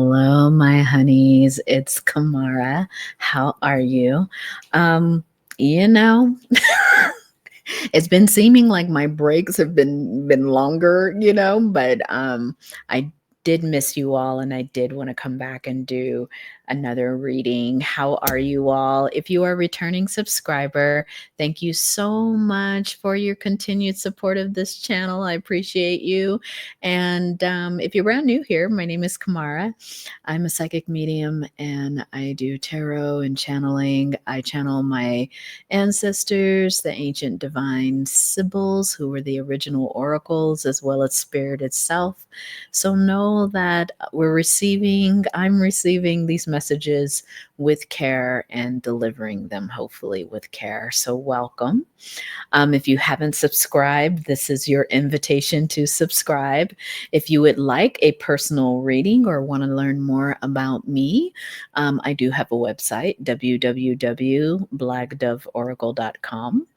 Hello, my honeys. It's Kamara. How are you? You know, it's been seeming like my breaks have been longer, but I did miss you all and I did want to come back and do another reading. How are you all? If you are a returning subscriber, thank you so much for your continued support of this channel. I appreciate you. And if you're brand new here, my name is Kamara. I'm a psychic medium and I do tarot and channeling. I channel my ancestors, the ancient divine Sibyls, who were the original oracles, as well as spirit itself. So know that I'm receiving these messages with care and delivering them hopefully with care. So welcome. If you haven't subscribed, this is your invitation to subscribe. If you would like a personal reading or want to learn more about me, I do have a website, www.blackdoveoracle.com.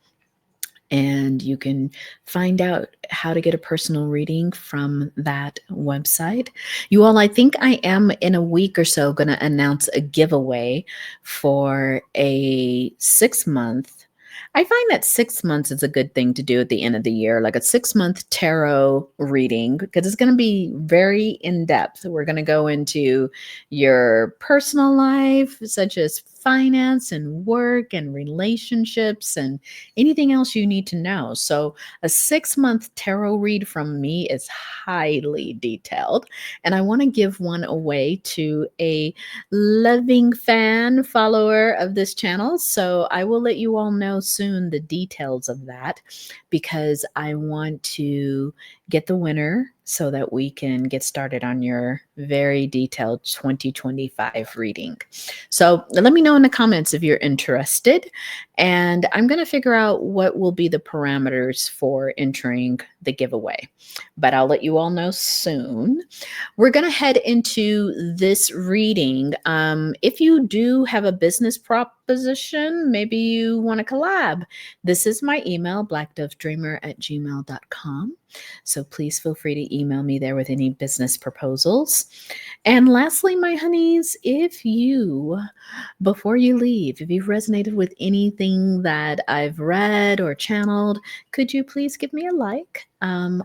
And you can find out how to get a personal reading from that website. You all, I think I am in a week or so going to announce a giveaway for a 6-month. I find that 6 months is a good thing to do at the end of the year, like a 6-month tarot reading, because it's going to be very in depth. We're going to go into your personal life, such as finance and work and relationships and anything else you need to know. So a 6-month tarot read from me is highly detailed. And I want to give one away to a loving fan follower of this channel. So I will let you all know soon the details of that, because I want to get the winner so that we can get started on your very detailed 2025 reading. So let me know in the comments if you're interested. And I'm going to figure out what will be the parameters for entering the giveaway. But I'll let you all know soon. We're going to head into this reading. If you do have a business proposition, maybe you want to collab, this is my email, blackdovedreamer@gmail.com. So please feel free to email me there with any business proposals. And lastly, my honeys, before you leave, if you've resonated with anything that I've read or channeled, could you please give me a like?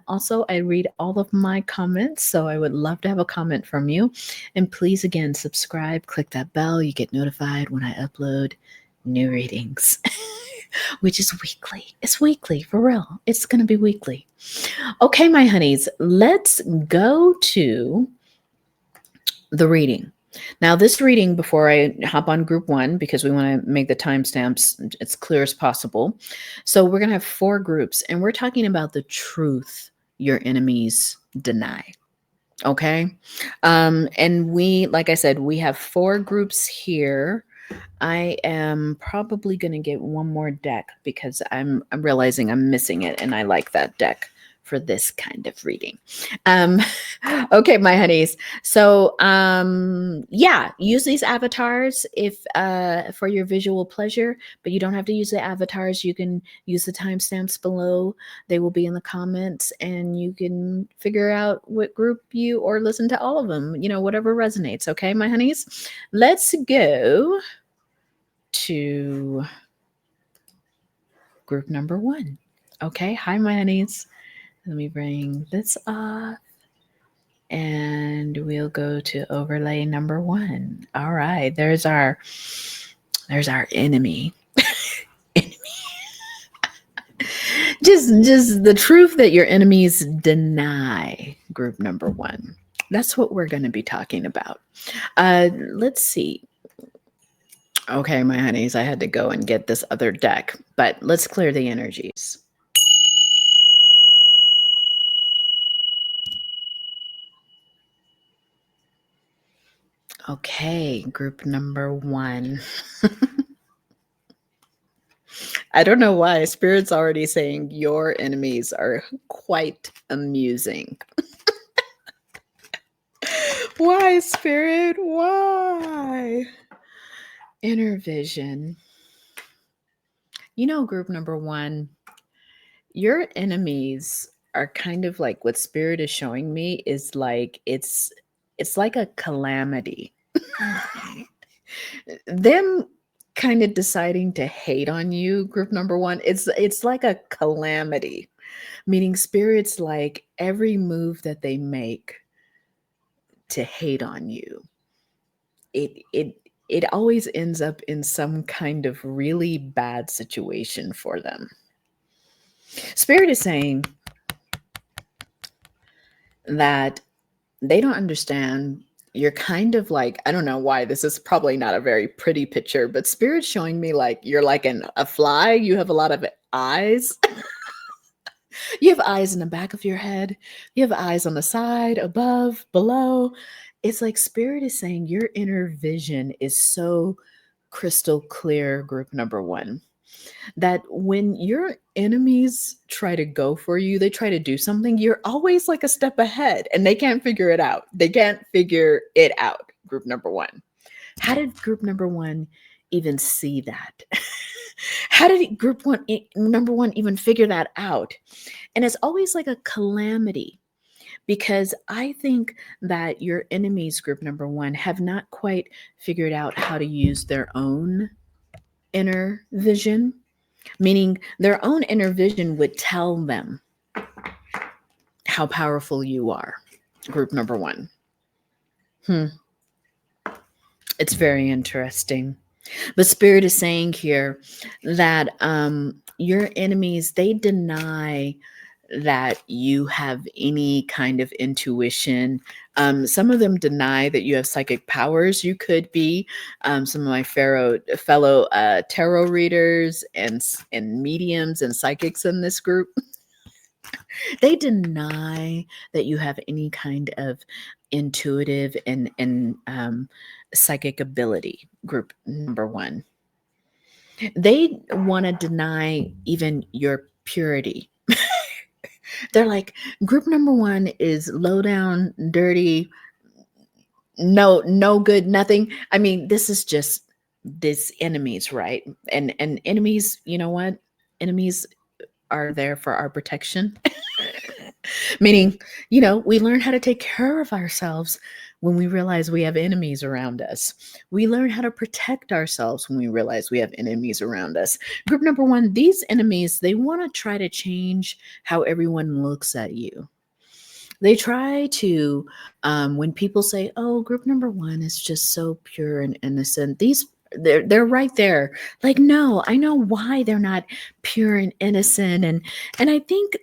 Also, I read all of my comments, so I would love to have a comment from you. And please, again, subscribe, click that bell. You get notified when I upload new readings, which is weekly. It's weekly, for real. It's going to be weekly. Okay, my honeys, let's go to the reading. Now, this reading, before I hop on group 1, because we want to make the timestamps as clear as possible. So we're going to have 4 groups, and we're talking about the truth your enemies deny. Okay. And like I said, we have 4 groups here. I am probably going to get one more deck because I'm realizing I'm missing it, and I like that deck for this kind of reading. Okay, my honeys. So, use these avatars if for your visual pleasure, but you don't have to use the avatars. You can use the timestamps below. They will be in the comments, and you can figure out what group or listen to all of them, whatever resonates. Okay, my honeys, let's go to group number 1. Okay, hi, my honeys. Let me bring this off and we'll go to overlay number 1. All right, there's our enemy. Just the truth that your enemies deny, group number 1. That's what we're going to be talking about. Let's see. Okay, my honeys, I had to go and get this other deck, but let's clear the energies. Okay, group number 1. I don't know why. Spirit's already saying your enemies are quite amusing. Why, Spirit? Why? Inner vision. Group number 1, your enemies are kind of like what Spirit is showing me is like it's it's like a calamity. Them kind of deciding to hate on you, group number one, it's like a calamity. Meaning spirits like every move that they make to hate on you, it always ends up in some kind of really bad situation for them. Spirit is saying that they don't understand. You're kind of like, I don't know why this is probably not a very pretty picture, but Spirit's showing me like you're like a fly. You have a lot of eyes. You have eyes in the back of your head. You have eyes on the side, above, below. It's like Spirit is saying your inner vision is so crystal clear, group number one, that when your enemies try to go for you, they try to do something, you're always like a step ahead and they can't figure it out. They can't figure it out, group number one. How did group number one even see that? How did number one even figure that out? And it's always like a calamity, because I think that your enemies, group number one, have not quite figured out how to use their own inner vision, meaning their own inner vision would tell them how powerful you are, group number one. It's very interesting. But Spirit is saying here that your enemies, they deny that you have any kind of intuition. Some of them deny that you have psychic powers. You could be some of my fellow tarot readers and mediums and psychics in this group. They deny that you have any kind of intuitive and psychic ability, group number one. They want to deny even your purity. They're like, group number one is low down, dirty, no good, nothing. I mean, this is just this enemies, right? And enemies, you know what? Enemies are there for our protection. Meaning, we learn how to take care of ourselves when we realize we have enemies around us. We learn how to protect ourselves when we realize we have enemies around us. Group number one, these enemies, they want to try to change how everyone looks at you. They try to, when people say, oh, group number one is just so pure and innocent, they're right there. Like, no, I know why they're not pure and innocent. And I think,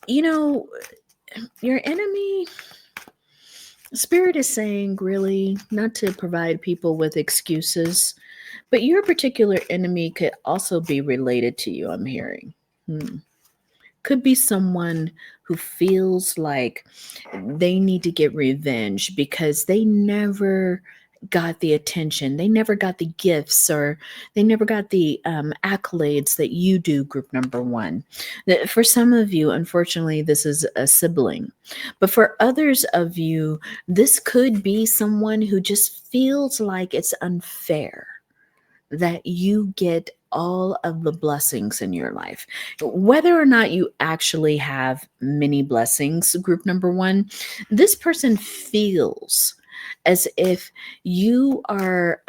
your enemy, Spirit is saying, really, not to provide people with excuses, but your particular enemy could also be related to you, I'm hearing. Could be someone who feels like they need to get revenge because they never got the attention, they never got the gifts, or they never got the accolades that you do, group number one. For some of you, unfortunately, this is a sibling, but for others of you, this could be someone who just feels like it's unfair that you get all of the blessings in your life. Whether or not you actually have many blessings, group number one, this person feels as if you are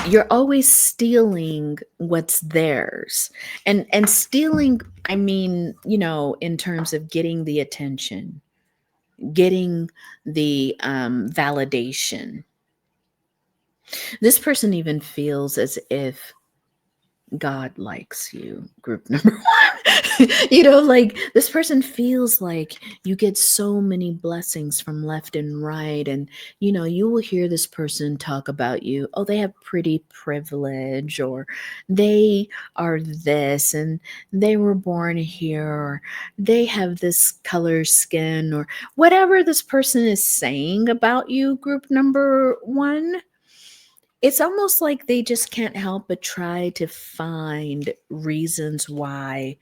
you're always stealing what's theirs. And stealing, I mean, in terms of getting the attention, getting the validation. This person even feels as if God likes you, group number one. Like this person feels like you get so many blessings from left and right. And, you will hear this person talk about you. Oh, they have pretty privilege, or they are this, and they were born here, or they have this color skin, or whatever this person is saying about you, group number one. It's almost like they just can't help but try to find reasons why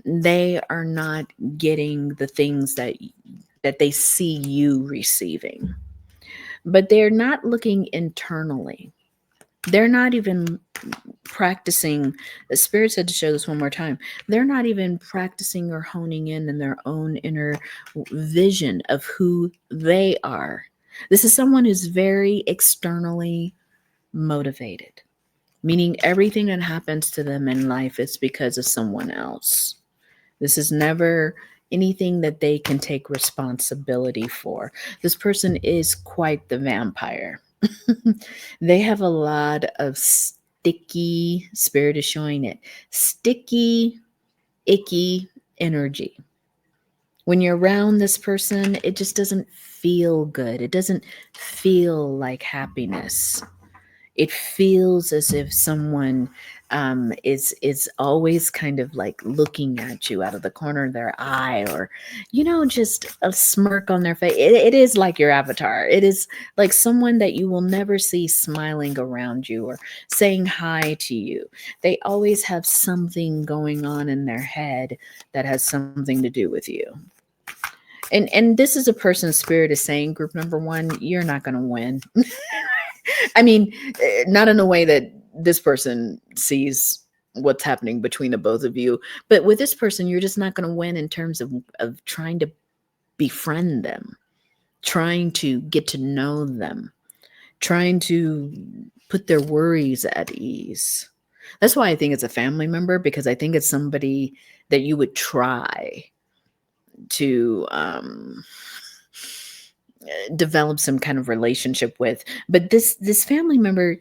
they are not getting the things that they see you receiving. But they're not looking internally. They're not even practicing. The Spirit said to show this one more time. They're not even practicing or honing in their own inner vision of who they are. This is someone who's very externally motivated, meaning everything that happens to them in life is because of someone else. This is never anything that they can take responsibility for. This person is quite the vampire. They have a lot of sticky, Spirit is showing it, sticky, icky energy. When you're around this person, it just doesn't feel good. It doesn't feel like happiness. It feels as if someone is always kind of like looking at you out of the corner of their eye, or just a smirk on their face. It is like your avatar. It is like someone that you will never see smiling around you or saying hi to you. They always have something going on in their head that has something to do with you. And this is a person's Spirit is saying, group number one, you're not going to win. I mean, not in a way that this person sees what's happening between the both of you, but with this person, you're just not going to win in terms of trying to befriend them, trying to get to know them, trying to put their worries at ease. That's why I think it's a family member, because I think it's somebody that you would try to develop some kind of relationship with. But this family member,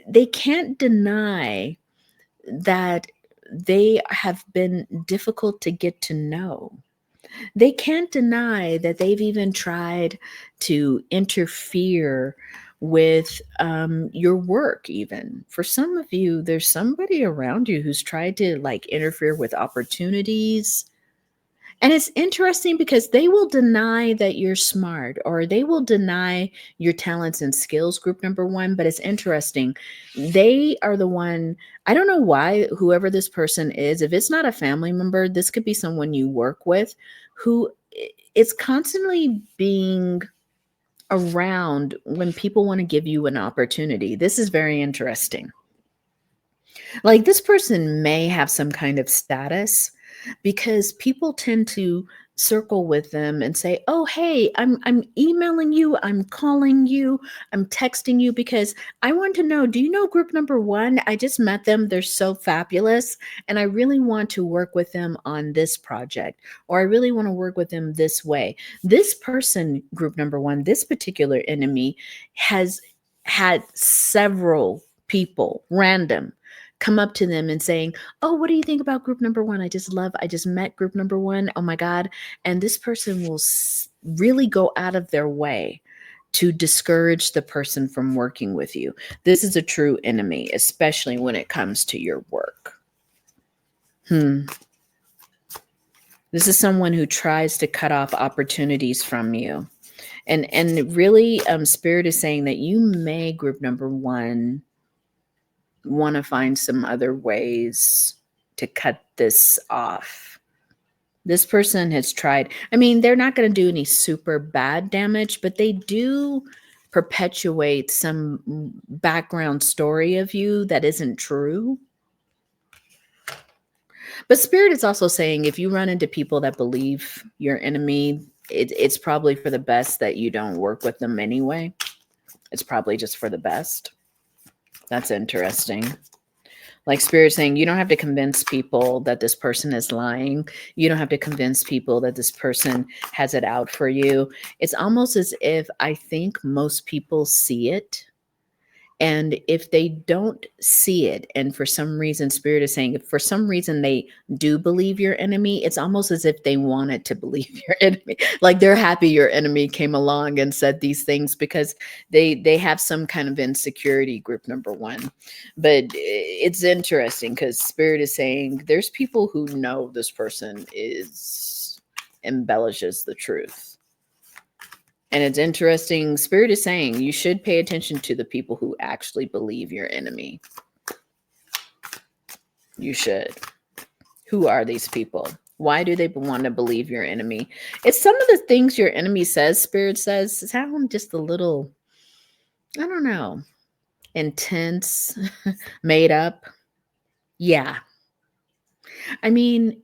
they can't deny that they have been difficult to get to know. They can't deny that they've even tried to interfere with your work. Even for some of you, there's somebody around you who's tried to like interfere with opportunities. And it's interesting because they will deny that you're smart, or they will deny your talents and skills, group number one. But it's interesting. They are the one, I don't know why, whoever this person is, if it's not a family member, this could be someone you work with who is constantly being around when people want to give you an opportunity. This is very interesting. Like this person may have some kind of status because people tend to circle with them and say, "Oh, hey, I'm emailing you, I'm calling you, I'm texting you because I want to know, do you know group number 1? I just met them. They're so fabulous and I really want to work with them on this project, or I really want to work with them this way." This person, group number 1, this particular enemy has had several people random come up to them and saying, "Oh, what do you think about group number 1? I just met group number 1. Oh my God." And this person will really go out of their way to discourage the person from working with you. This is a true enemy, especially when it comes to your work. This is someone who tries to cut off opportunities from you. And really, Spirit is saying that you may, group number 1, want to find some other ways to cut this off. This person has tried. I mean, they're not going to do any super bad damage, but they do perpetuate some background story of you that isn't true. But Spirit is also saying if you run into people that believe your enemy, it's probably for the best that you don't work with them anyway. It's probably just for the best. That's interesting. Like Spirit saying, you don't have to convince people that this person is lying. You don't have to convince people that this person has it out for you. It's almost as if I think most people see it. And if they don't see it, and for some reason, Spirit is saying, if for some reason they do believe your enemy, it's almost as if they wanted to believe your enemy. Like they're happy your enemy came along and said these things because they have some kind of insecurity, group number 1. But it's interesting because Spirit is saying there's people who know this person embellishes the truth. And it's interesting. Spirit is saying you should pay attention to the people who actually believe your enemy. You should. Who are these people? Why do they want to believe your enemy? It's some of the things your enemy says, Spirit says, sound just a little, I don't know. intense, made up. Yeah. I mean,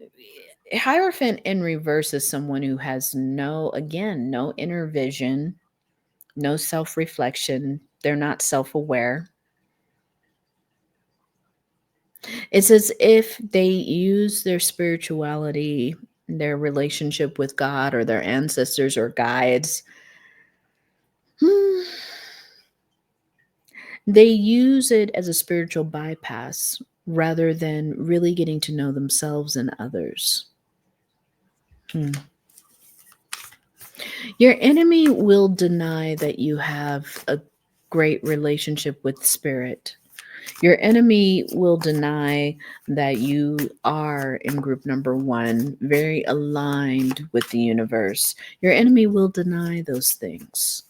Hierophant in reverse is someone who has again, no inner vision, no self reflection. They're not self aware. It's as if they use their spirituality, their relationship with God or their ancestors or guides. They use it as a spiritual bypass rather than really getting to know themselves and others. Hmm. Your enemy will deny that you have a great relationship with spirit. Your enemy will deny that you are in group number one, very aligned with the universe. Your enemy will deny those things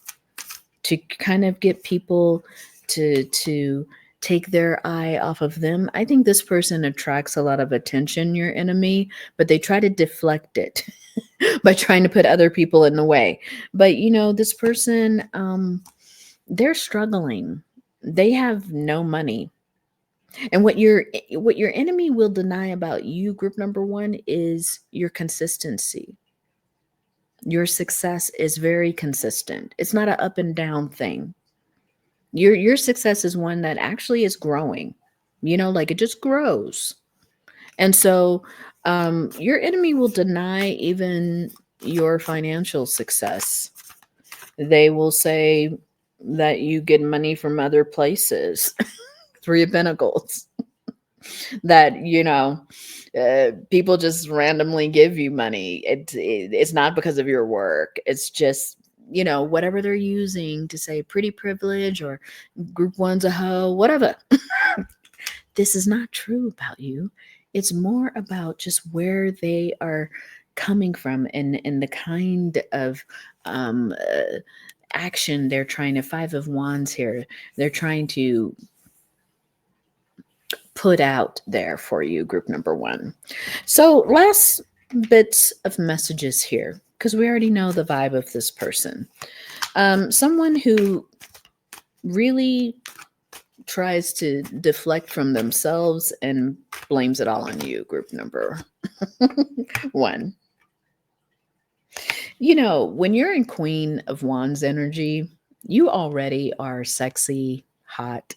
to kind of get people to take their eye off of them. I think this person attracts a lot of attention, your enemy, but they try to deflect it by trying to put other people in the way. But this person, they're struggling. They have no money. And what your enemy will deny about you, group number one, is your consistency. Your success is very consistent. It's not an up and down thing. Your success is one that actually is growing. Like it just grows. And so your enemy will deny even your financial success. They will say that you get money from other places. Three of Pentacles. That people just randomly give you money. It's not because of your work. It's just whatever they're using to say pretty privilege or group one's a hoe, whatever. This is not true about you. It's more about just where they are coming from and the kind of action they're trying to. Five of Wands here. They're trying to put out there for you, group number one. So last bits of messages here, because we already know the vibe of this person. Someone who really tries to deflect from themselves and blames it all on you, group number one. When you're in Queen of Wands energy, you already are sexy, hot.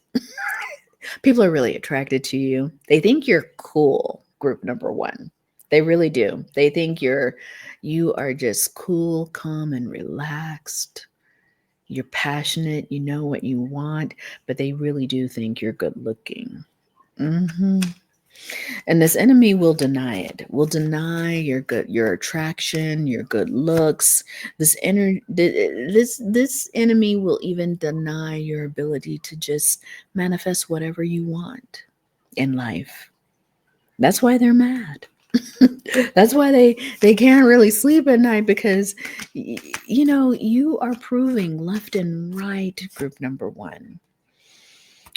People are really attracted to you. They think you're cool, group number one. They really do. They think you are just cool, calm, and relaxed. You're passionate. You know what you want, but they really do think you're good looking. And this enemy will deny it. Will deny your attraction, your good looks. This enemy will even deny your ability to just manifest whatever you want in life. That's why they're mad. That's why they can't really sleep at night, because you are proving left and right, group number one,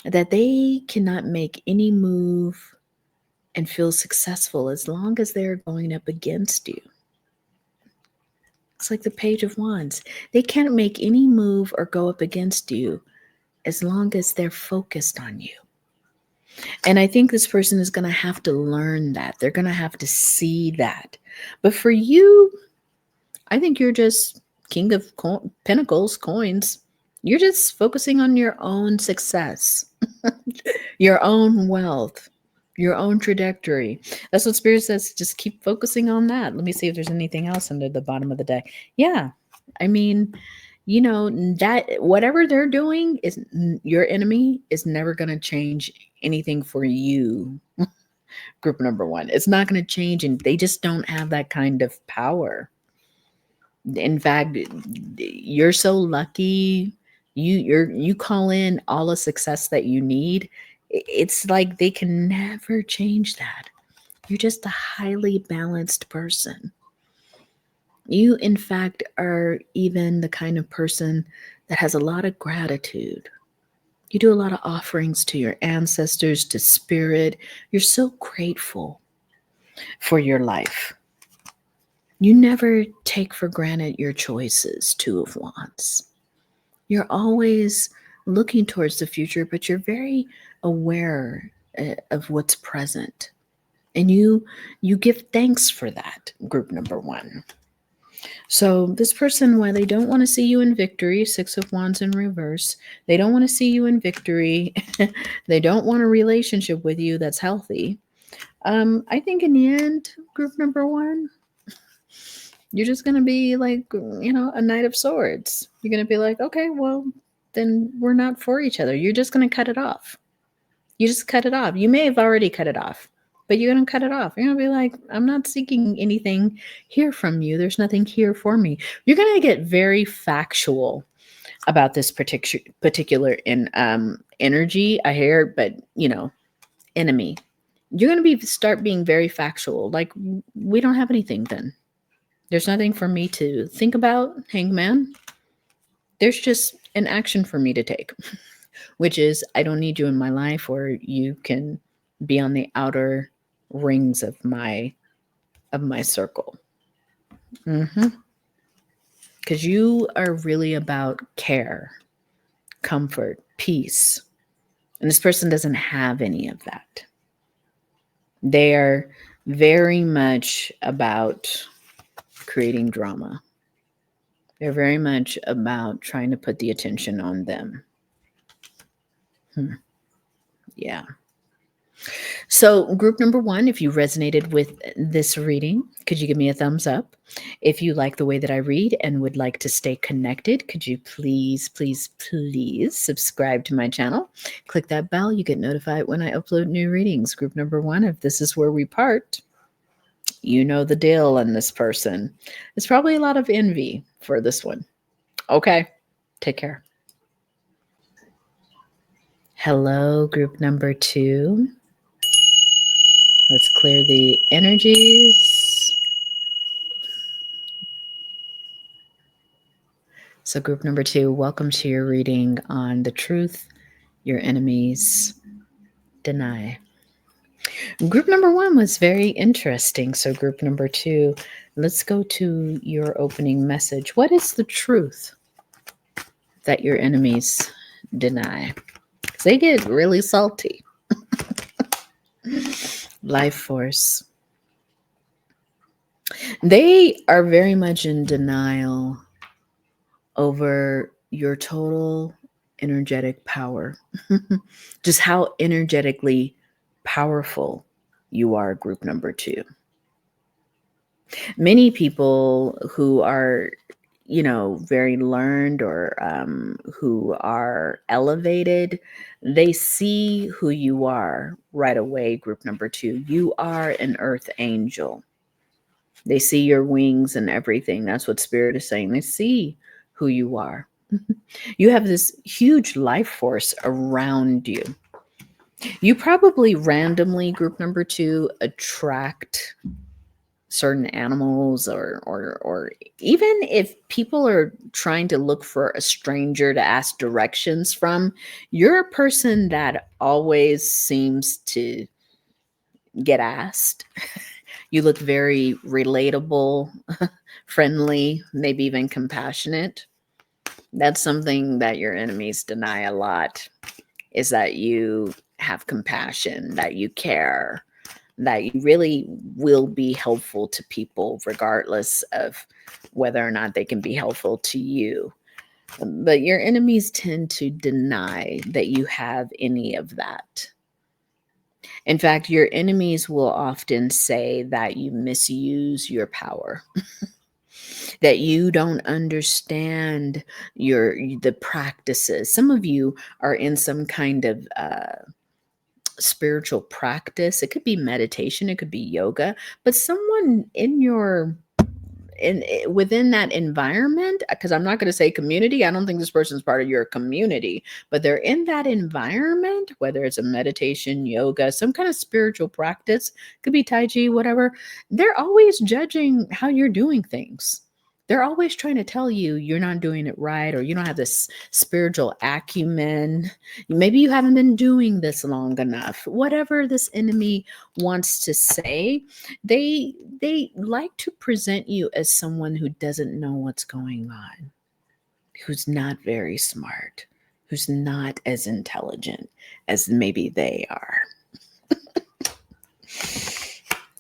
that they cannot make any move and feel successful as long as they're going up against you. It's like the Page of Wands. They can't make any move or go up against you as long as they're focused on you. And I think this person is going to have to learn that. They're going to have to see that. But for you, I think you're just King of Pentacles, coins. You're just focusing on your own success, your own wealth, your own trajectory. That's what Spirit says. Just keep focusing on that. Let me see if there's anything else under the bottom of the deck. Yeah. I mean, that whatever they're doing is your enemy is never going to change anything for you. Group number one. It's not going to change, and they just don't have that kind of power. In fact, you're so lucky. You call in all the success that you need. It's like they can never change that. You're just a highly balanced person. You, in fact, are even the kind of person that has a lot of gratitude. You do a lot of offerings to your ancestors, to spirit. You're so grateful for your life. You never take for granted your choices, Two of Wands. You're always looking towards the future, but you're very aware of what's present. And you give thanks for that, group number one. So this person, while they don't want to see you in victory, Six of Wands in reverse, they don't want to see you in victory. They don't want a relationship with you that's healthy. I think in the end, group number one, you're just gonna be like, a Knight of Swords. You're gonna be like, okay, well, then we're not for each other. You're just gonna cut it off. You just cut it off. You may have already cut it off, but you're going to cut it off. You're going to be like, I'm not seeking anything here from you. There's nothing here for me. You're going to get very factual about this particular energy. I hear, but enemy. You're going to start being very factual. Like, we don't have anything then. There's nothing for me to think about, hangman. There's just an action for me to take. Which is, I don't need you in my life, or you can be on the outer rings of my circle. Because you are really about care, comfort, peace. And this person doesn't have any of that. They are very much about creating drama. They're very much about trying to put the attention on them. Yeah. So group number one, if you resonated with this reading, could you give me a thumbs up? If you like the way that I read and would like to stay connected, could you please subscribe to my channel? Click that bell. You get notified when I upload new readings. Group number one, if this is where we part, you know the deal on this person. It's probably a lot of envy for this one. Okay, take care. Hello, group number two. Let's clear the energies. So group number two, welcome to your reading on the truth your enemies deny. Group number one was very interesting. So group number two, let's go to your opening message. What is the truth that your enemies deny? They get really salty. Life force. They are very much in denial over your total energetic power. Just how energetically powerful you are, group number two. Many people who are, very learned or who are elevated, they see who you are right away, group number two. You are an earth angel. They see your wings and everything. That's what Spirit is saying. They see who you are. You have this huge life force around you. You probably randomly, group number two, attract certain animals or even if people are trying to look for a stranger to ask directions from, you're a person that always seems to get asked. You look very relatable, friendly, maybe even compassionate. That's something that your enemies deny a lot, is that you have compassion, that you care, that you really will be helpful to people regardless of whether or not they can be helpful to you. But your enemies tend to deny that you have any of that. In fact, your enemies will often say that you misuse your power. That you don't understand the practices. Some of you are in some kind of spiritual practice. It could be meditation, it could be yoga, but someone within that environment, because I'm not going to say community, I don't think this person's part of your community, but they're in that environment, whether it's a meditation, yoga, some kind of spiritual practice, could be tai chi, whatever. They're always judging how you're doing things. They're always trying to tell you you're not doing it right, or you don't have this spiritual acumen. Maybe you haven't been doing this long enough. Whatever this enemy wants to say, they like to present you as someone who doesn't know what's going on, who's not very smart, who's not as intelligent as maybe they are.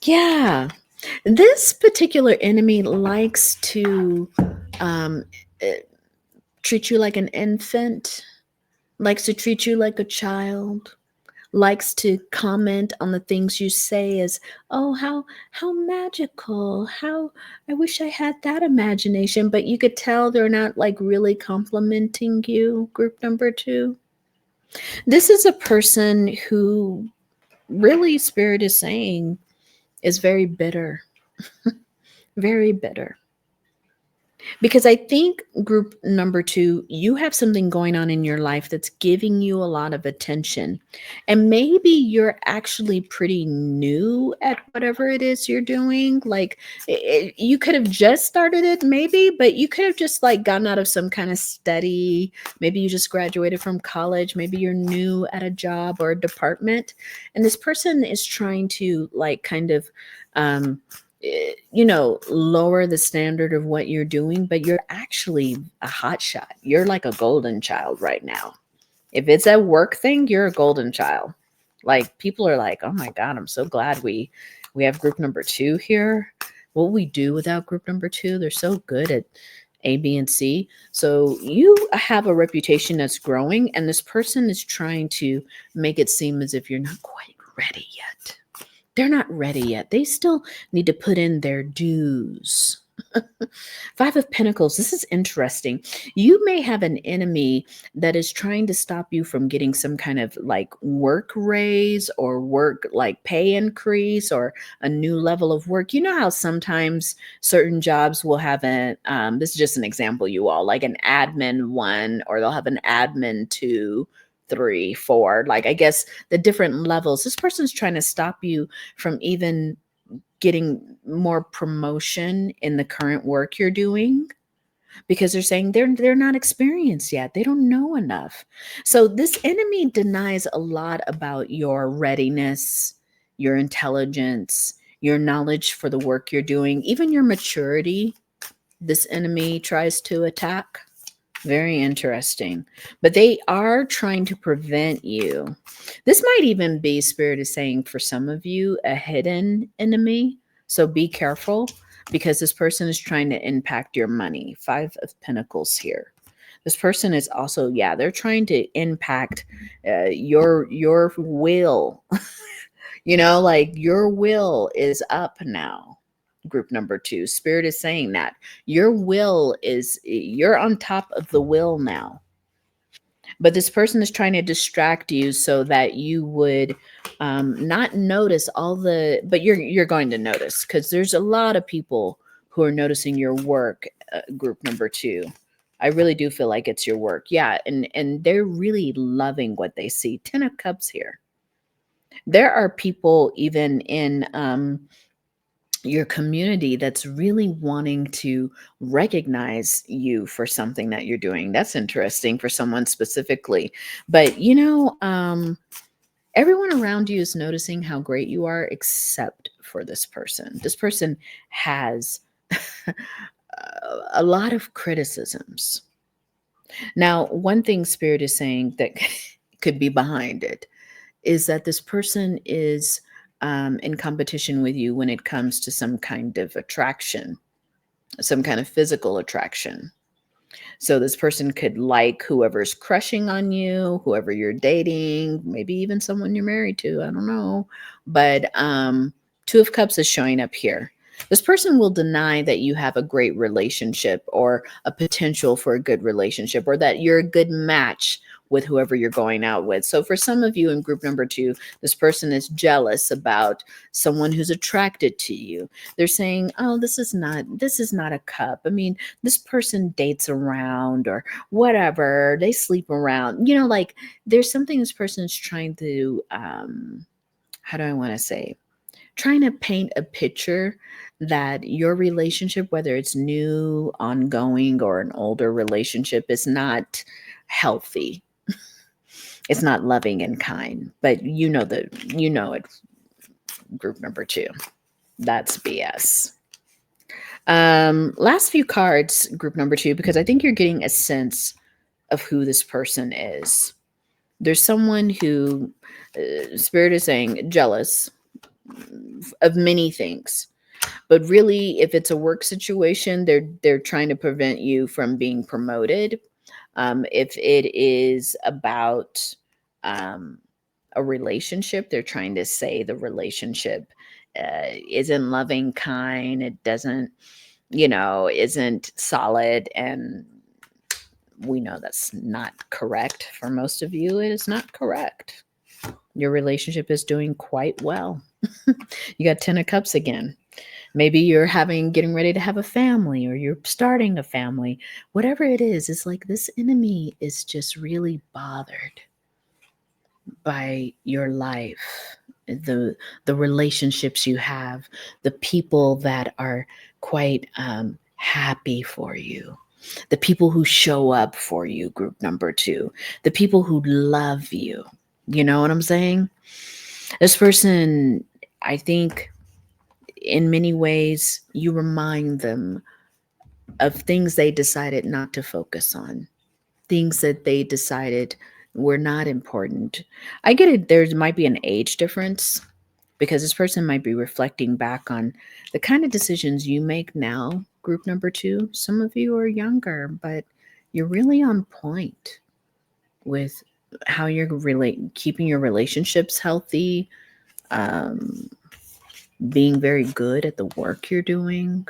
Yeah. This particular enemy likes to um, eh, treat you like an infant, likes to treat you like a child, likes to comment on the things you say as, oh, how magical, how I wish I had that imagination. But you could tell they're not like really complimenting you, group number 2. This is a person who really, spirit is saying, is very bitter, very bitter. Because I think group number 2, you have something going on in your life that's giving you a lot of attention. And maybe you're actually pretty new at whatever it is you're doing. Like you could have just started it, maybe, but you could have just like gotten out of some kind of study. Maybe you just graduated from college. Maybe you're new at a job or a department. And this person is trying to like kind of, lower the standard of what you're doing, but you're actually a hot shot. You're like a golden child right now. If it's a work thing, you're a golden child. Like people are like, oh my God, I'm so glad we have group number 2 here. What we do without group number 2, they're so good at A, B, and C. So you have a reputation that's growing, and this person is trying to make it seem as if you're not quite ready yet. They're not ready yet. They still need to put in their dues. 5 of Pentacles. This is interesting. You may have an enemy that is trying to stop you from getting some kind of like work raise or work like pay increase or a new level of work. You know how sometimes certain jobs will have this is just an example, you all, like an admin 1, or they'll have an admin 2, 3, 4. Like, I guess the different levels. This person's trying to stop you from even getting more promotion in the current work you're doing, because they're saying they're not experienced yet. They don't know enough. So this enemy denies a lot about your readiness, your intelligence, your knowledge for the work you're doing, even your maturity. This enemy tries to attack. Very interesting. But they are trying to prevent you. This might even be, Spirit is saying, for some of you, a hidden enemy. So be careful, because this person is trying to impact your money. 5 of Pentacles here. This person is also, yeah, they're trying to impact your will. Like your will is up now. Group number 2, Spirit is saying that your will is, you're on top of the will now. But this person is trying to distract you so that you would not notice all the, but you're going to notice, because there's a lot of people who are noticing your work. Group number 2, I really do feel like it's your work. Yeah, and they're really loving what they see. 10 of Cups here. There are people even in your community that's really wanting to recognize you for something that you're doing. That's interesting for someone specifically. But everyone around you is noticing how great you are, except for this person. This person has a lot of criticisms. Now, one thing Spirit is saying that could be behind it is that this person is in competition with you when it comes to some kind of attraction, some kind of physical attraction. So this person could like whoever's crushing on you, whoever you're dating, maybe even someone you're married to. I don't know. But 2 of Cups is showing up here. This person will deny that you have a great relationship or a potential for a good relationship, or that you're a good match with whoever you're going out with. So for some of you in group number 2, this person is jealous about someone who's attracted to you. They're saying, oh, this is not a cup. I mean, this person dates around or whatever. They sleep around. Like there's something this person's trying to, how do I want to say? Trying to paint a picture that your relationship, whether it's new, ongoing, or an older relationship, is not healthy. It's not loving and kind. But it, group number 2. That's BS. Last few cards, group number 2, because I think you're getting a sense of who this person is. There's someone who, Spirit is saying, jealous of many things. But really, if it's a work situation, they're trying to prevent you from being promoted. If it is about a relationship, they're trying to say the relationship isn't loving, kind. It doesn't, isn't solid. And we know that's not correct. For most of you, it is not correct. Your relationship is doing quite well. You got 10 of Cups again. Maybe you're getting ready to have a family, or you're starting a family. Whatever it is, it's like this enemy is just really bothered by your life, the relationships you have, the people that are quite happy for you, the people who show up for you, group number 2, the people who love you. You know what I'm saying? This person, I think, in many ways, you remind them of things they decided not to focus on, things that they decided were not important. I get it. There might be an age difference, because this person might be reflecting back on the kind of decisions you make now, group number 2. Some of you are younger, but you're really on point with how you're keeping your relationships healthy, being very good at the work you're doing.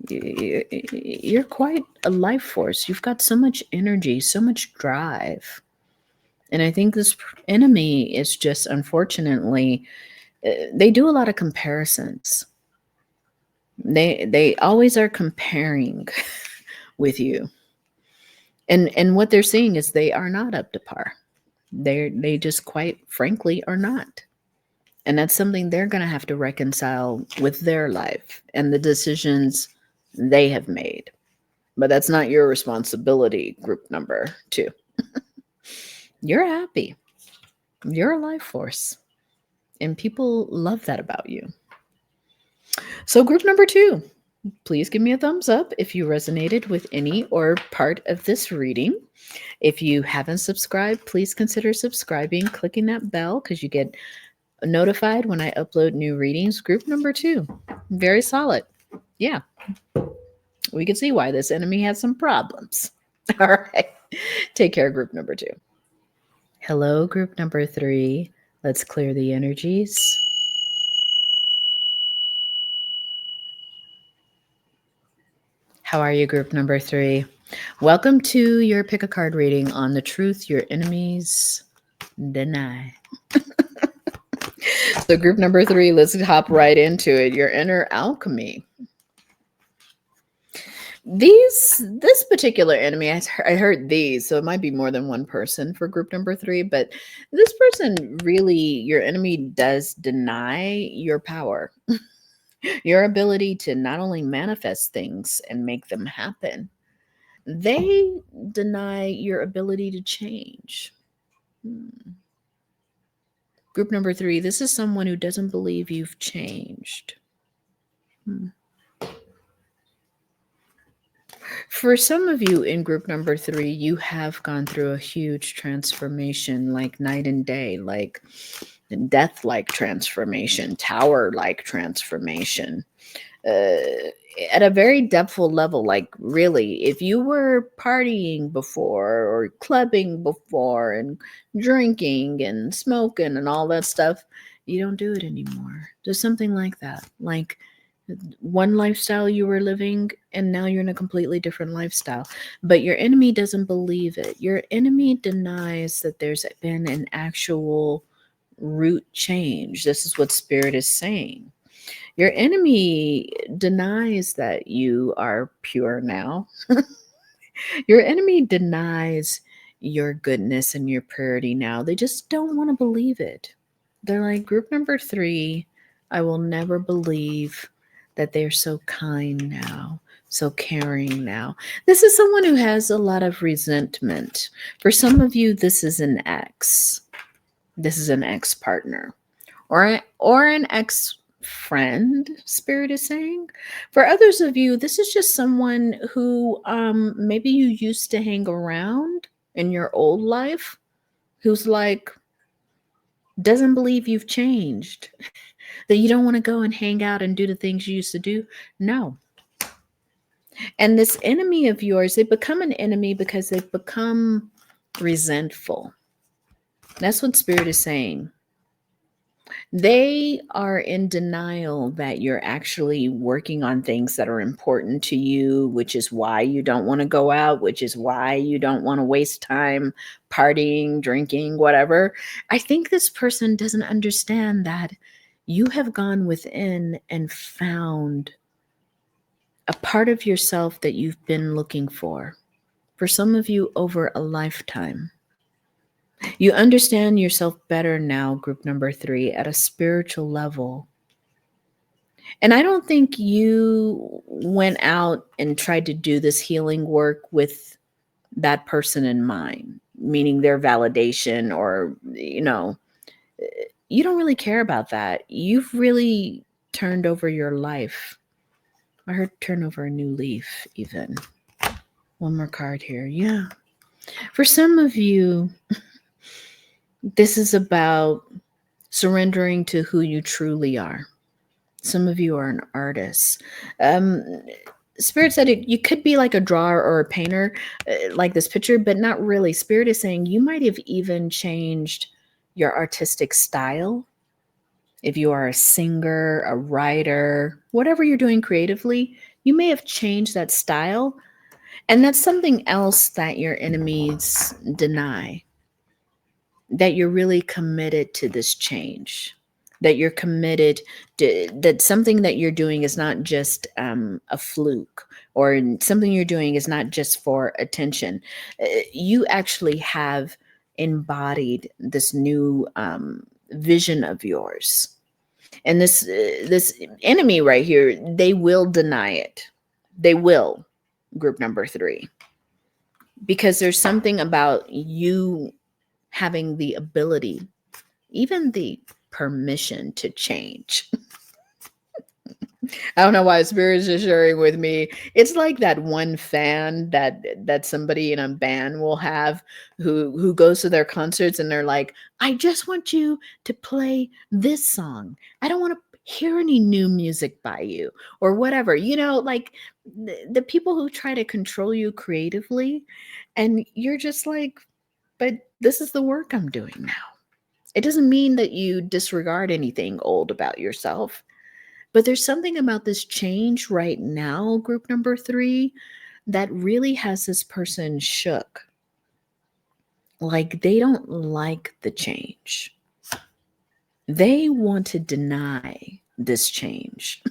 You're quite a life force. You've got so much energy, so much drive. And I think this enemy is just, unfortunately, they do a lot of comparisons. They always are comparing with you. And what they're seeing is they are not up to par. They just, quite frankly, are not. And that's something they're going to have to reconcile with their life and the decisions they have made. But that's not your responsibility, group number 2. You're happy. You're a life force. And people love that about you. So, group number 2, please give me a thumbs up if you resonated with any or part of this reading. If you haven't subscribed, please consider subscribing, clicking that bell, because you get notified when I upload new readings. Group number 2, very solid. Yeah, we can see why this enemy has some problems. All right. Take care, group number 2. Hello, group number 3. Let's clear the energies. How are you, group number 3? Welcome to your pick a card reading on the truth your enemies deny. So, group number 3, let's hop right into it. Your inner alchemy. This particular enemy, I heard these, so it might be more than one person for group number 3, but this person, really, your enemy does deny your power, your ability to not only manifest things and make them happen, they deny your ability to change. Group number 3, this is someone who doesn't believe you've changed. For some of you in group number 3, you have gone through a huge transformation, like night and day, like death-like transformation, tower-like transformation, at a very depthful level. Like, really, if you were partying before, or clubbing before, and drinking and smoking and all that stuff, you don't do it anymore. There's something like that. Like, one lifestyle you were living, and now you're in a completely different lifestyle. But your enemy doesn't believe it. Your enemy denies that there's been an actual root change. This is what Spirit is saying. Your enemy denies that you are pure now. Your enemy denies your goodness and your purity now. They just don't want to believe it. They're like, group number 3, I will never believe that they're so kind now, so caring now. This is someone who has a lot of resentment. For some of you, this is an ex. This is an ex-partner, or an ex friend, Spirit is saying. For others of you, this is just someone who maybe you used to hang around in your old life, who's like, doesn't believe you've changed, that you don't want to go and hang out and do the things you used to do. No. And this enemy of yours, they become an enemy because they've become resentful. That's what Spirit is saying. They are in denial that you're actually working on things that are important to you, which is why you don't want to go out, which is why you don't want to waste time partying, drinking, whatever. I think this person doesn't understand that you have gone within and found a part of yourself that you've been looking for some of you over a lifetime. You understand yourself better now, group number 3, at a spiritual level. And I don't think you went out and tried to do this healing work with that person in mind, meaning their validation or, you don't really care about that. You've really turned over your life. I heard turn over a new leaf, even. One more card here. Yeah. For some of you, this is about surrendering to who you truly are. Some of you are an artist. Spirit said you could be like a drawer or a painter, like this picture, but not really. Spirit is saying you might have even changed your artistic style. If you are a singer, a writer, whatever you're doing creatively, you may have changed that style. And that's something else that your enemies deny, that you're really committed to this change, that you're committed to, that something that you're doing is not just a fluke, or something you're doing is not just for attention. You actually have embodied this new vision of yours. And this enemy right here, they will deny it. They will, group number 3, because there's something about you having the ability, even the permission to change. I don't know why Spirit is just sharing with me. It's like that one fan that somebody in a band will have who goes to their concerts and they're like, I just want you to play this song. I don't want to hear any new music by you or whatever. Like the people who try to control you creatively, and you're just like, but this is the work I'm doing now. It doesn't mean that you disregard anything old about yourself, but there's something about this change right now, group number 3, that really has this person shook. Like they don't like the change. They want to deny this change.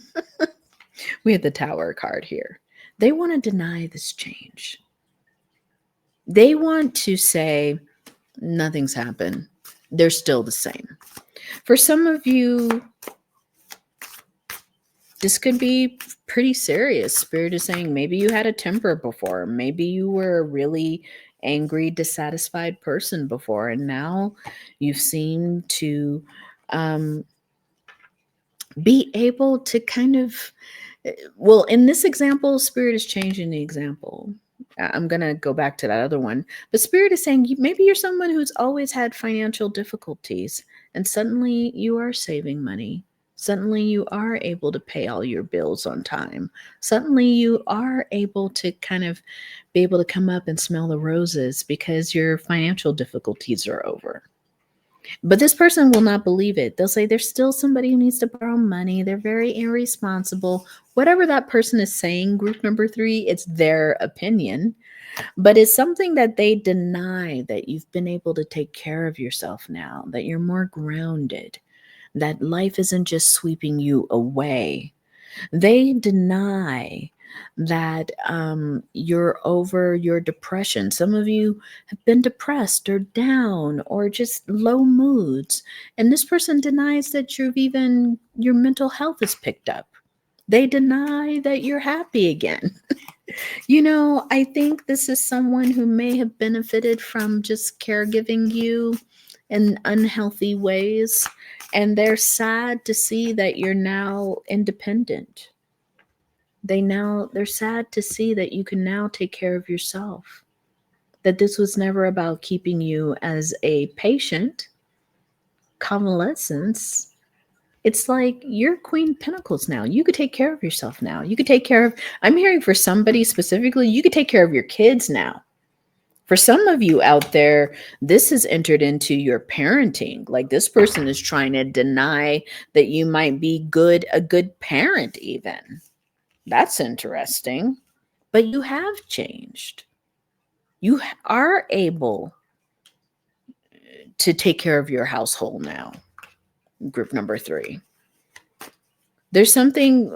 We have the Tower card here. They want to deny this change. They want to say, nothing's happened. They're still the same. For some of you, this could be pretty serious. Spirit is saying maybe you had a temper before. Maybe you were a really angry, dissatisfied person before, and now you've seemed to be able to kind of, well, in this example, Spirit is changing the example. I'm going to go back to that other one. But Spirit is saying maybe you're someone who's always had financial difficulties, and suddenly you are saving money. Suddenly you are able to pay all your bills on time. Suddenly you are able to kind of be able to come up and smell the roses because your financial difficulties are over. But this person will not believe it. They'll say there's still somebody who needs to borrow money. They're very irresponsible. Whatever that person is saying, group number 3, it's their opinion. But it's something that they deny, that you've been able to take care of yourself now, that you're more grounded, that life isn't just sweeping you away. They deny that you're over your depression. Some of you have been depressed or down or just low moods. And this person denies that your mental health is picked up. They deny that you're happy again. I think this is someone who may have benefited from just caregiving you in unhealthy ways, and they're sad to see that you're now independent. They're sad to see that you can now take care of yourself. That this was never about keeping you as a patient. Convalescence, it's like you're Queen Pentacles now. You could take care of yourself now. You could take care of, I'm hearing for somebody specifically, you could take care of your kids now. For some of you out there, this has entered into your parenting. Like this person is trying to deny that you might be a good parent even. That's interesting. But you have changed. You are able to take care of your household now. Group number 3. There's something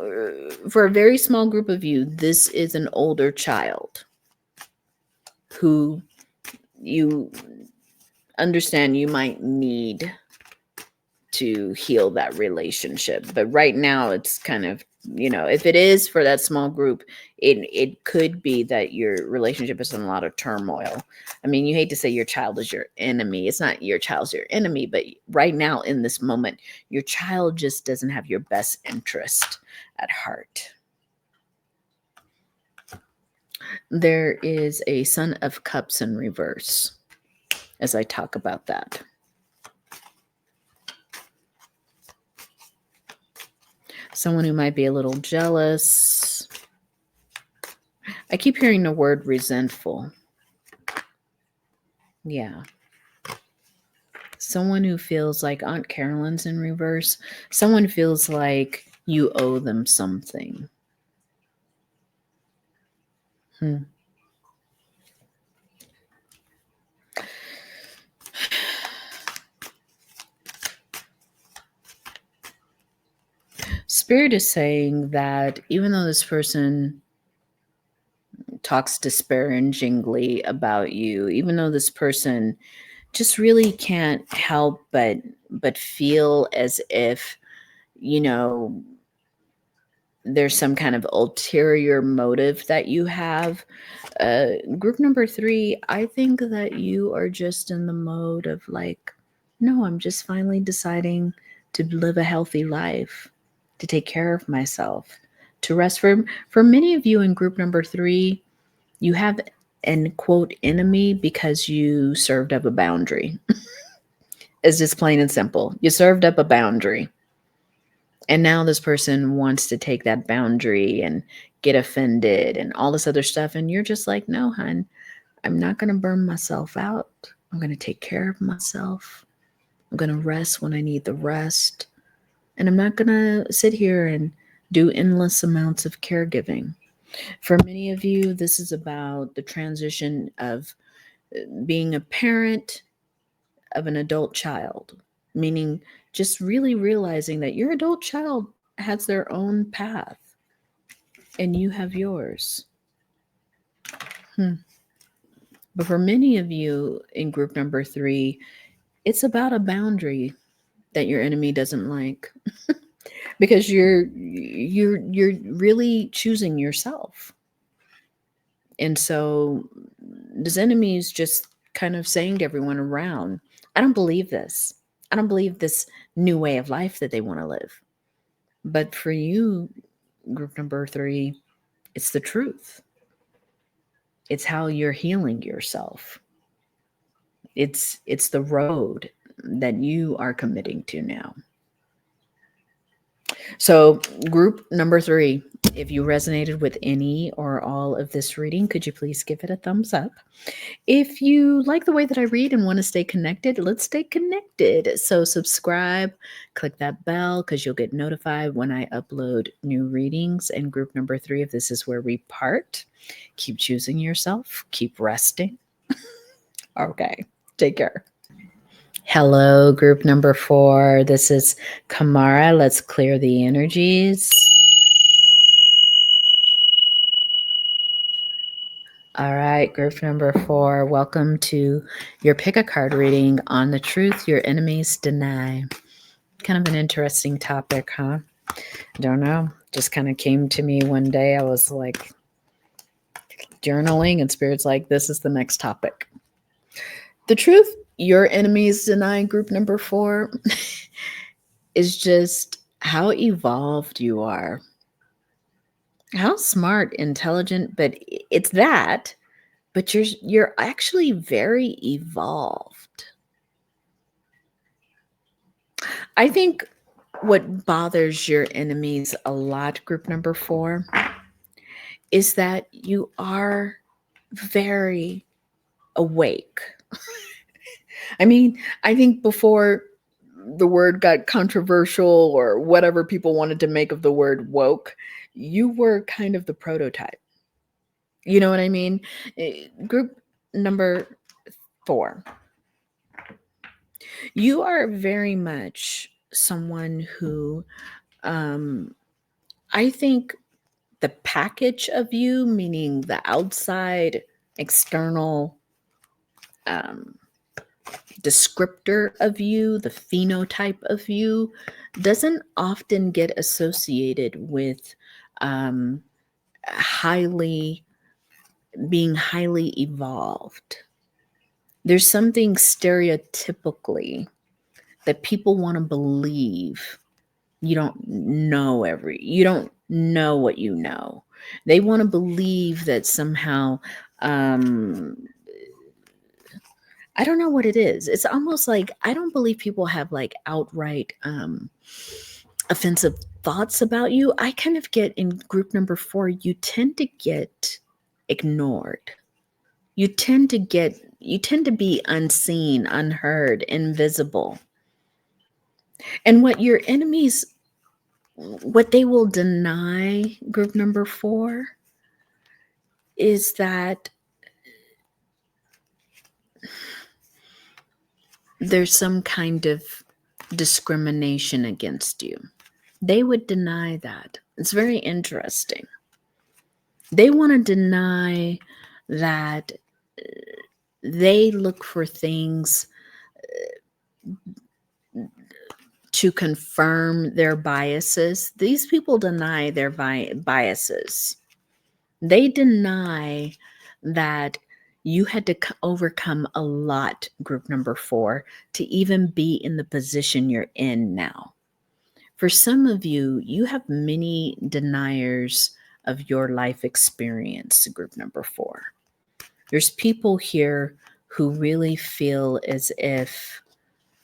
for a very small group of you. This is an older child who you understand you might need to heal that relationship. But right now it's kind of, if it is for that small group, it could be that your relationship is in a lot of turmoil. I mean, you hate to say your child is your enemy. It's not your child's your enemy, but right now in this moment, your child just doesn't have your best interest at heart. There is a Son of Cups in reverse as I talk about that. Someone who might be a little jealous. I keep hearing the word resentful. Yeah. Someone who feels like Aunt Carolyn's in reverse. Someone feels like you owe them something. Spirit is saying that even though this person talks disparagingly about you, even though this person just really can't help but feel as if, there's some kind of ulterior motive that you have. Group number 3, I think that you are just in the mode of like, no, I'm just finally deciding to live a healthy life, to take care of myself, to rest. For many of you in group number 3, you have an quote enemy because you served up a boundary. It's just plain and simple. You served up a boundary. And now this person wants to take that boundary and get offended and all this other stuff. And you're just like, no, hon, I'm not going to burn myself out. I'm going to take care of myself. I'm going to rest when I need the rest. And I'm not going to sit here and do endless amounts of caregiving. For many of you, this is about the transition of being a parent of an adult child, meaning just really realizing that your adult child has their own path and you have yours. But for many of you in group number 3, it's about a boundary that your enemy doesn't like because you're really choosing yourself. And so this enemy is just kind of saying to everyone around, I don't believe this. I don't believe this new way of life that they want to live. But for you, group number 3, it's the truth. It's how you're healing yourself. It's the road that you are committing to now. So group number 3, if you resonated with any or all of this reading, could you please give it a thumbs up? If you like the way that I read and want to stay connected, let's stay connected. So subscribe, click that bell because you'll get notified when I upload new readings. And group number 3, if this is where we part, keep choosing yourself, keep resting. Okay, take care. Hello, group number 4. This is Kamara. Let's clear the energies. All right, group number 4. Welcome to your pick a card reading on the truth your enemies deny. Kind of an interesting topic, huh? Don't know. Just kind of came to me one day. I was like journaling and Spirit's like, this is the next topic. The truth your enemies deny group number 4 is just how evolved you are. How smart, intelligent, but it's that, but you're actually very evolved. I think what bothers your enemies a lot, group number 4, is that you are very awake. I mean, I think before the word got controversial or whatever people wanted to make of the word woke, you were kind of the prototype. You know what I mean? Group number 4, you are very much someone who, I think the package of you, meaning the outside, external descriptor of you, the phenotype of you, doesn't often get associated with highly being highly evolved. There's something stereotypically that people want to believe. You don't know what you know. They want to believe that somehow, I don't know what it is. It's almost like I don't believe people have like outright offensive thoughts about you. I kind of get in group number 4, you tend to get ignored. You tend to be unseen, unheard, invisible. And what your enemies, what they will deny, group number 4, is that there's some kind of discrimination against you. They would deny that. It's very interesting. They want to deny that they look for things to confirm their biases. These people deny their biases. They deny that you had to overcome a lot, group number 4, to even be in the position you're in now. For some of you, you have many deniers of your life experience, group number 4. There's people here who really feel as if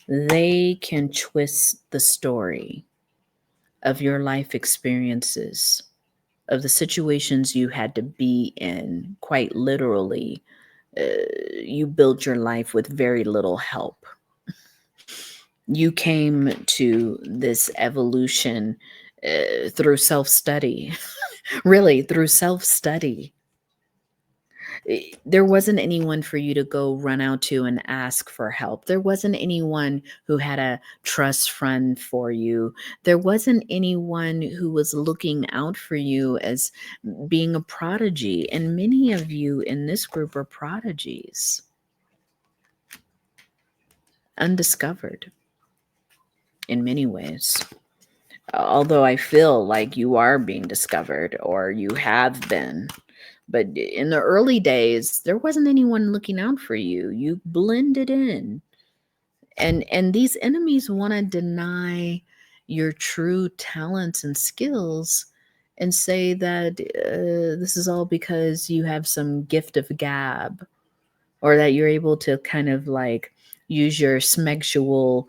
they can twist the story of your life experiences, of the situations you had to be in, quite literally. You built your life with very little help. You came to this evolution through self-study, really through self-study. There wasn't anyone for you to go run out to and ask for help. There wasn't anyone who had a trust fund for you. There wasn't anyone who was looking out for you as being a prodigy. And many of you in this group are prodigies, undiscovered in many ways. Although I feel like you are being discovered, or you have been. But in the early days, there wasn't anyone looking out for you. You blended in. And these enemies want to deny your true talents and skills and say that this is all because you have some gift of gab, or that you're able to kind of like use your smexual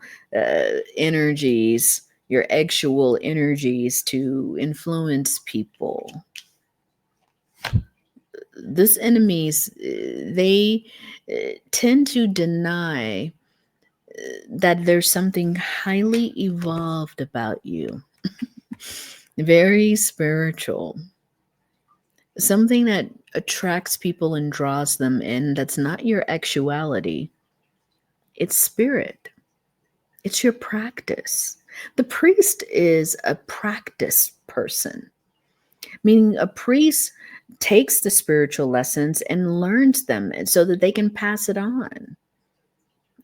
energies, your exual energies to influence people. This enemies, they tend to deny that there's something highly evolved about you, very spiritual, something that attracts people and draws them in. That's not your actuality. It's spirit. It's your practice. The priest is a practice person, meaning a priest takes the spiritual lessons and learns them so that they can pass it on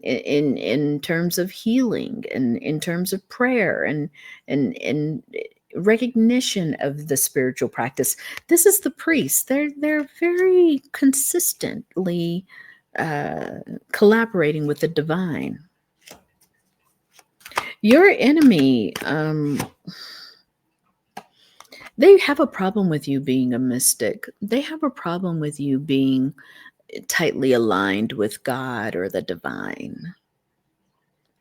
in terms of healing and in terms of prayer and recognition of the spiritual practice. This is the priest. They're very consistently collaborating with the divine. Your enemy, they have a problem with you being a mystic. They have a problem with you being tightly aligned with God or the divine.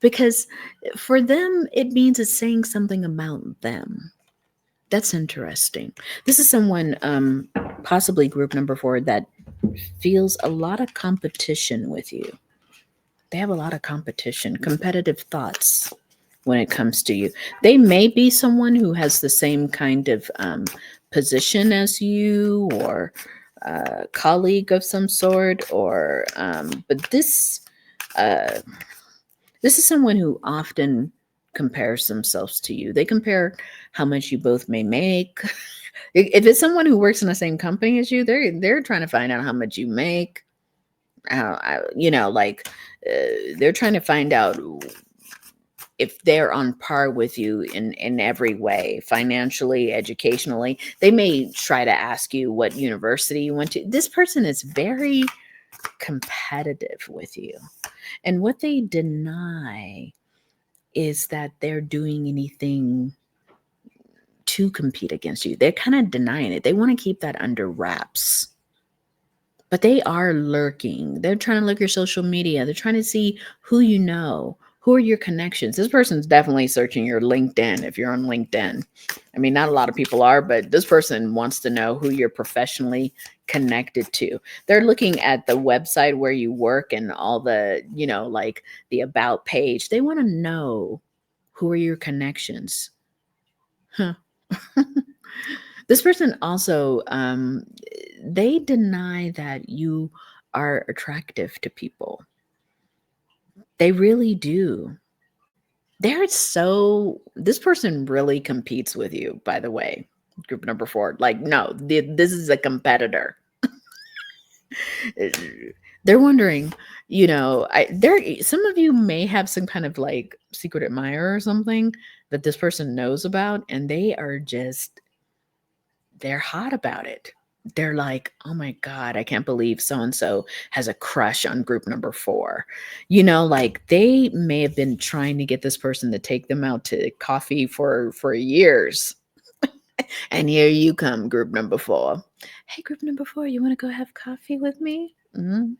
Because for them, it means it's saying something about them. That's interesting. This is someone, possibly group number 4, that feels a lot of competition with you. They have a lot of competition, competitive thoughts when it comes to you. They may be someone who has the same kind of position as you, or colleague of some sort, or but this is someone who often compares themselves to you. They compare how much you both may make. If it's someone who works in the same company as you, they're trying to find out how much you make. Like they're trying to find out if they're on par with you in every way, financially, educationally. They may try to ask you what university you went to. This person is very competitive with you. And what they deny is that they're doing anything to compete against you. They're kind of denying it. They want to keep that under wraps. But they are lurking. They're trying to look your social media. They're trying to see who you know. Who are your connections? This person's definitely searching your LinkedIn if you're on LinkedIn. I mean, not a lot of people are, but this person wants to know who you're professionally connected to. They're looking at the website where you work and all the, like the about page. They want to know who are your connections. Huh. This person also, they deny that you are attractive to people. They really do. This person really competes with you, by the way, group number 4. Like, no, this is a competitor. They're wondering, some of you may have some kind of like secret admirer or something that this person knows about, and they're hot about it. They're like, oh my God, I can't believe so and so has a crush on group number 4. Like they may have been trying to get this person to take them out to coffee for years. And here you come, group number 4. Hey, group number 4, you want to go have coffee with me? Mm-hmm.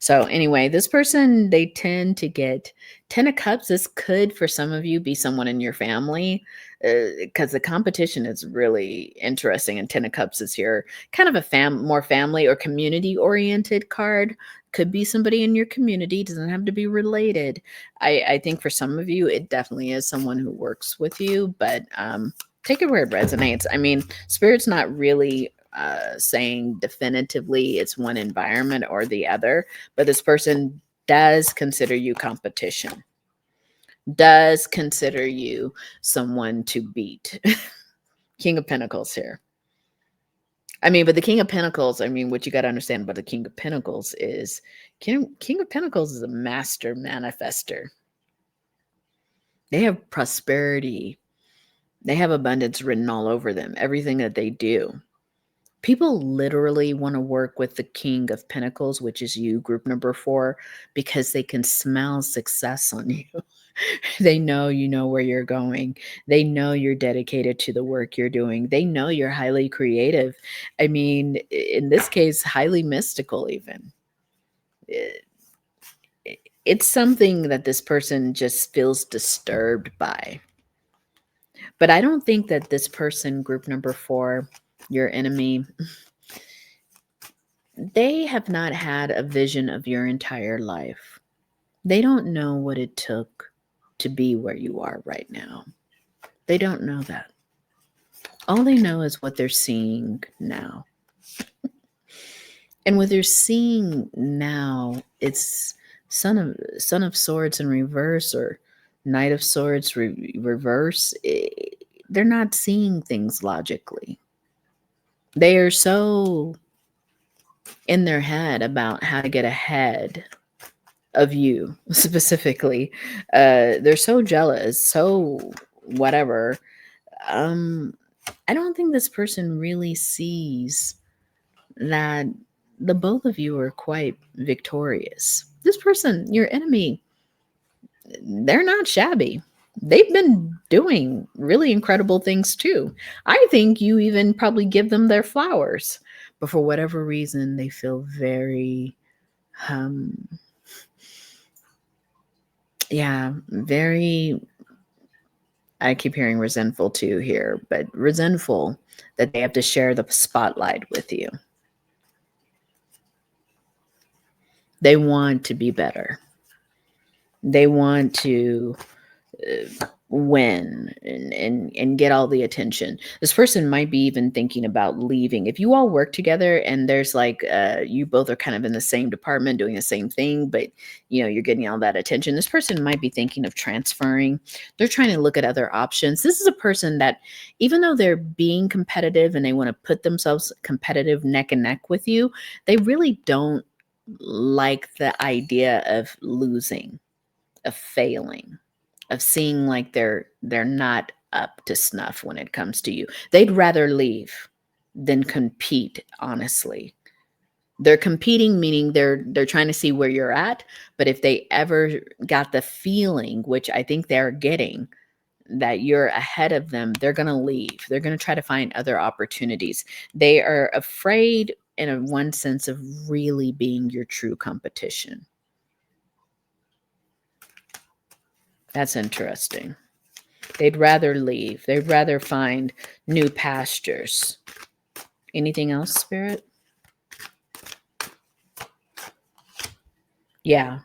So anyway, this person, they tend to get 10 of cups. This could, for some of you, be someone in your family, because the competition is really interesting. And 10 of cups is here, kind of a more family or community oriented card. Could be somebody in your community, doesn't have to be related. I think for some of you, it definitely is someone who works with you, but take it where it resonates. I mean, Spirit's not really saying definitively it's one environment or the other, but this person does consider you competition, does consider you someone to beat. King of Pentacles here. I mean, but the King of Pentacles, what you got to understand about the King of Pentacles is King of Pentacles is a master manifester. They have prosperity. They have abundance written all over them, everything that they do. People literally want to work with the King of Pentacles, which is you, group number 4, because they can smell success on you. They know you know where you're going. They know you're dedicated to the work you're doing. They know you're highly creative. I mean, in this case, highly mystical even. It's something that this person just feels disturbed by. But I don't think that this person, group number 4, your enemy, they have not had a vision of your entire life. They don't know what it took to be where you are right now. They don't know that. All they know is what they're seeing now. And what they're seeing now, it's Son of Swords in reverse, or Knight of Swords reverse. They're not seeing things logically. They are so in their head about how to get ahead of you specifically. They're so jealous, so whatever. I don't think this person really sees that the both of you are quite victorious. This person, your enemy, they're not shabby. They've been doing really incredible things too. I think you even probably give them their flowers, but for whatever reason, they feel very, um, yeah, very. I keep hearing resentful too here, but resentful that they have to share the spotlight with you. They want to be better. They want to win and get all the attention. This person might be even thinking about leaving. If you all work together and there's like you both are kind of in the same department doing the same thing, but you're getting all that attention, this person might be thinking of transferring. They're trying to look at other options. This is a person that, even though they're being competitive and they want to put themselves competitive neck and neck with you, they really don't like the idea of losing, of failing, of seeing like they're not up to snuff when it comes to you. They'd rather leave than compete, honestly. They're competing, meaning they're trying to see where you're at, but if they ever got the feeling, which I think they're getting, that you're ahead of them, they're going to leave. They're going to try to find other opportunities. They are afraid, in a one sense, of really being your true competition. That's interesting. They'd rather leave. They'd rather find new pastures. Anything else, Spirit? Yeah.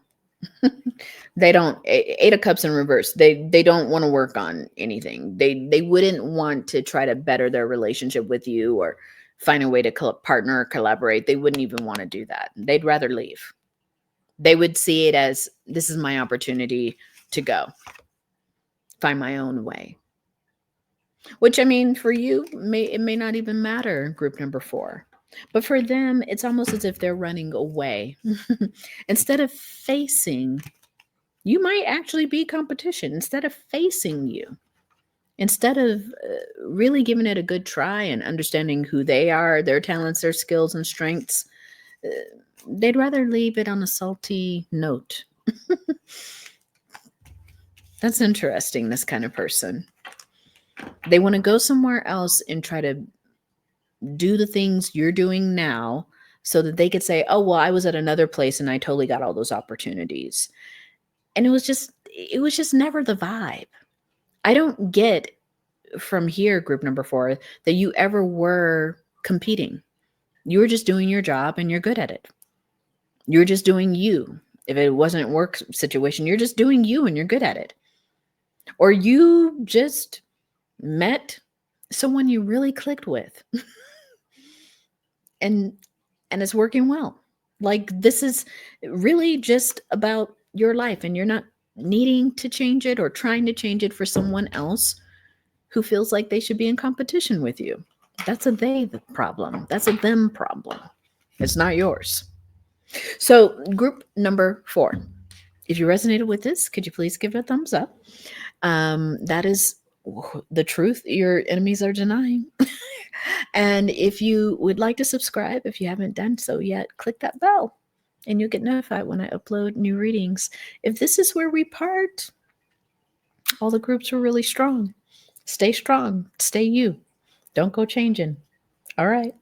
They don't. Eight of Cups in reverse. They don't want to work on anything. They wouldn't want to try to better their relationship with you or find a way to partner or collaborate. They wouldn't even want to do that. They'd rather leave. They would see it as, this is my opportunity to go find my own way. Which, I mean, for you, it may not even matter, group number 4. But for them, it's almost as if they're running away. Instead of facing, you might actually be competition. Instead of facing you, instead of really giving it a good try and understanding who they are, their talents, their skills and strengths, they'd rather leave it on a salty note. That's interesting, this kind of person. They want to go somewhere else and try to do the things you're doing now so that they could say, oh, well, I was at another place and I totally got all those opportunities. And it was just never the vibe. I don't get from here, group number 4, that you ever were competing. You were just doing your job and you're good at it. You're just doing you. If it wasn't a work situation, you're just doing you and you're good at it. Or you just met someone you really clicked with and it's working well. Like, this is really just about your life and you're not needing to change it or trying to change it for someone else who feels like they should be in competition with you. That's a they problem. That's a them problem. It's not yours. So, group number 4. If you resonated with this, could you please give it a thumbs up? That is the truth your enemies are denying. And if you would like to subscribe, if you haven't done so yet, click that bell and you'll get notified when I upload new readings. If this is where we part, all the groups were really strong. Stay strong. Stay you. Don't go changing. All right.